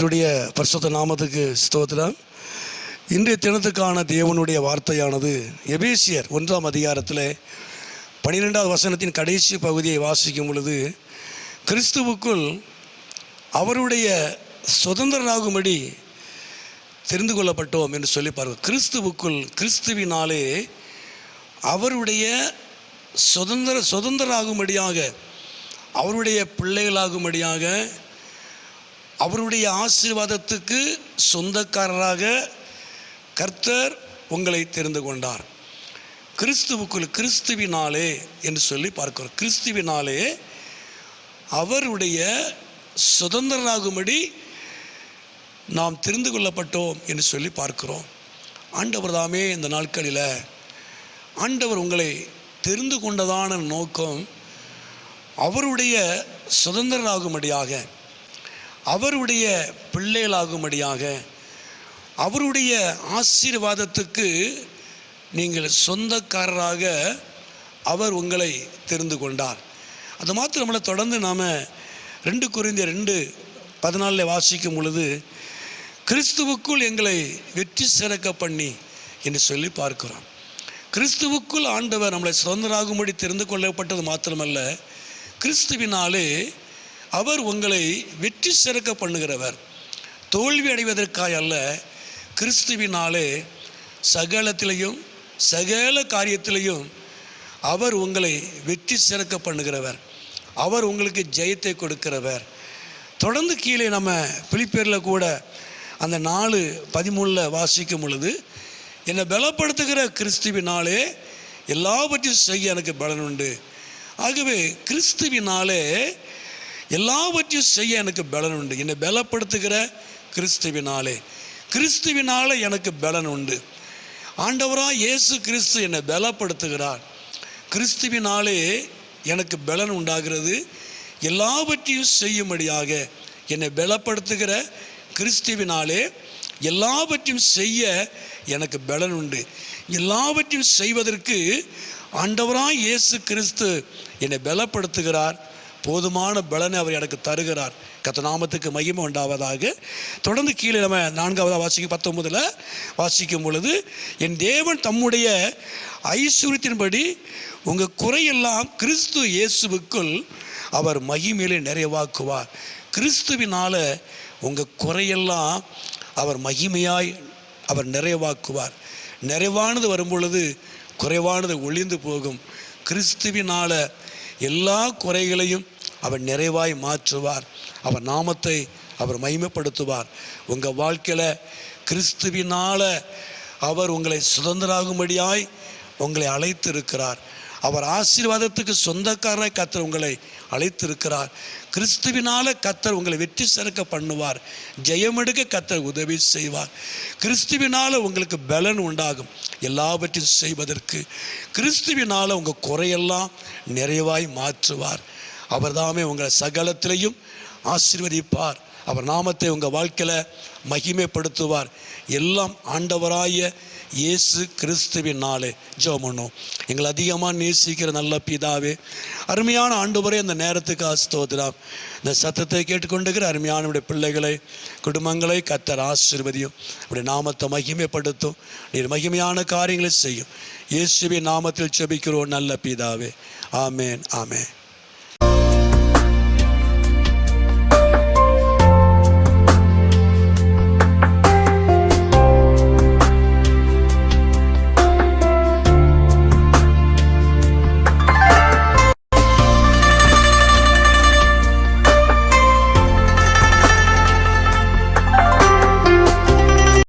கர்த்தருடைய பரிசுத்த நாமத்துக்கு ஸ்தோத்திரம். இன்றைய தினத்துக்கான தேவனுடைய வார்த்தையானது எபேசியர் 1ஆம் அதிகாரத்தில் 12வது வசனத்தின் கடைசி பகுதியை வாசிக்கும் பொழுது, கிறிஸ்துவுக்குள் அவருடைய சுதந்திரராகும்படி தெரிந்து கொள்ளப்பட்டோம் என்று சொல்லி பாருங்கள். கிறிஸ்துவுக்குள், கிறிஸ்துவினாலே அவருடைய சுதந்திரராகும்படியாக, அவருடைய பிள்ளைகளாகும்படியாக, அவருடைய ஆசீர்வாதத்துக்கு சொந்தக்காரராக கர்த்தர் உங்களை தெரிந்து கொண்டார். கிறிஸ்துவுக்குள், கிறிஸ்துவினாலே என்று சொல்லி பார்க்கிறோம். கிறிஸ்துவினாலே அவருடைய சுதந்திரராகும்படி நாம் தெரிந்து கொள்ளப்பட்டோம் என்று சொல்லி பார்க்கிறோம். ஆண்டவர் தாமே இந்த நாட்களில் ஆண்டவர் உங்களை தெரிந்து கொண்டதான நோக்கம் அவருடைய சுதந்திரராகும்படியாக, அவருடைய பிள்ளைகளாகும்படியாக, அவருடைய ஆசீர்வாதத்துக்கு நீங்கள் சொந்தக்காரராக அவர் உங்களை தெரிந்து கொண்டார். அது மாத்திரமல்ல, தொடர்ந்து நாம் 2 கொரிந்தியர் 2:14 வாசிக்கும் பொழுது, கிறிஸ்துவுக்குள் எங்களை வெற்றி சிறக்க பண்ணி என்று சொல்லி பார்க்கிறோம். கிறிஸ்துவுக்குள் ஆண்டவர் நம்மளை சுதந்திரராகும்படி தெரிந்து கொள்ளப்பட்டது மாத்திரமல்ல, கிறிஸ்துவினாலே அவர் உங்களை வெற்றி சிறக்க பண்ணுகிறவர். தோல்வி அடைவதற்காக அல்ல, கிறிஸ்துவினாலே சகலத்திலையும் சகல காரியத்திலையும் அவர் உங்களை வெற்றி சிறக்க பண்ணுகிறவர். அவர் உங்களுக்கு ஜெயத்தை கொடுக்கிறவர். தொடர்ந்து கீழே நம்ம பிலிப்பியரில் கூட அந்த 4:13 வாசிக்கும் பொழுது, என்னை பலப்படுத்துகிற கிறிஸ்துவினாலே எல்லாவற்றையும் செய்ய எனக்கு பலன் உண்டு. ஆகவே கிறிஸ்துவினாலே எல்லாவற்றையும் செய்ய எனக்கு பலன் உண்டு. என்னை பலப்படுத்துகிற கிறிஸ்துவினாலே, கிறிஸ்துவினாலே எனக்கு பலன் உண்டு. ஆண்டவராக இயேசு கிறிஸ்து என்னை பலப்படுத்துகிறார். கிறிஸ்துவினாலே எனக்கு பலன் உண்டாகிறது. எல்லாவற்றையும் செய்யும்படியாக என்னை பலப்படுத்துகிற கிறிஸ்துவினாலே எல்லாவற்றையும் செய்ய எனக்கு பலன் உண்டு. எல்லாவற்றையும் செய்வதற்கு ஆண்டவராக இயேசு கிறிஸ்து என்னை பலப்படுத்துகிறார். போதுமான பலனை அவர் எனக்கு தருகிறார். கர்த்தர் நாமத்துக்கு மகிமை உண்டாவதாக. தொடர்ந்து கீழே நம்ம 4வது 19 வாசிக்கும் பொழுது, என் தேவன் தம்முடைய ஐஸ்வரியத்தின்படி உங்கள் குறையெல்லாம் கிறிஸ்து இயேசுவுக்குள் அவர் மகிமையிலே நிறைவாக்குவார். கிறிஸ்துவினால உங்கள் குறையெல்லாம் அவர் மகிமையாய் அவர் நிறைவாக்குவார். நிறைவானது வரும் பொழுது குறைவானது ஒளிந்து போகும். கிறிஸ்துவினால எல்லா குறைகளையும் அவர் நிறைவாய் மாற்றுவார். அவர் நாமத்தை அவர் மகிமைப்படுத்துவார். உங்கள் வாழ்க்கையில் கிறிஸ்துவினால அவர் உங்களை சுதந்திரராகும்படியாய் உங்களை அழைத்திருக்கிறார். அவர் ஆசீர்வாதத்துக்கு சொந்தக்காரராய் கர்த்தர் உங்களை அழைத்திருக்கிறார். கிறிஸ்துவினால கர்த்தர் உங்களை வெற்றி சிறக்க பண்ணுவார். ஜெயமெடுக்க கர்த்தர் உதவி செய்வார். கிறிஸ்துவினால உங்களுக்கு பலன் உண்டாகும். எல்லாவற்றையும் செய்வதற்கு கிறிஸ்துவினால உங்கள் குறையெல்லாம் நிறைவாய் மாற்றுவார். அவர் தாமே உங்களை சகலத்திலையும் ஆசீர்வதிப்பார். அவர் நாமத்தை உங்கள் வாழ்க்கையில் மகிமைப்படுத்துவார். எல்லாம் ஆண்டவராய இயேசு கிறிஸ்துவினாலே ஜெபம் பண்ணுவோம். எங்களை அதிகமாக நேசிக்கிற நல்ல பிதாவே, அருமையான ஆண்டவரே, இந்த நேரத்துக்கு ஸ்தோத்திரம். இந்த சத்தத்தை கேட்டுக்கொண்டுகிற அருமையான பிள்ளைகளை, குடும்பங்களை கர்த்தர் ஆசீர்வதியும். அப்படி நாமத்தை மகிமைப்படுத்தும். நீர் மகிமையான காரியங்களை செய்யும். இயேசுவின் நாமத்தில் ஜெபிக்கிறோம் நல்ல பிதாவே. ஆமேன், ஆமேன்.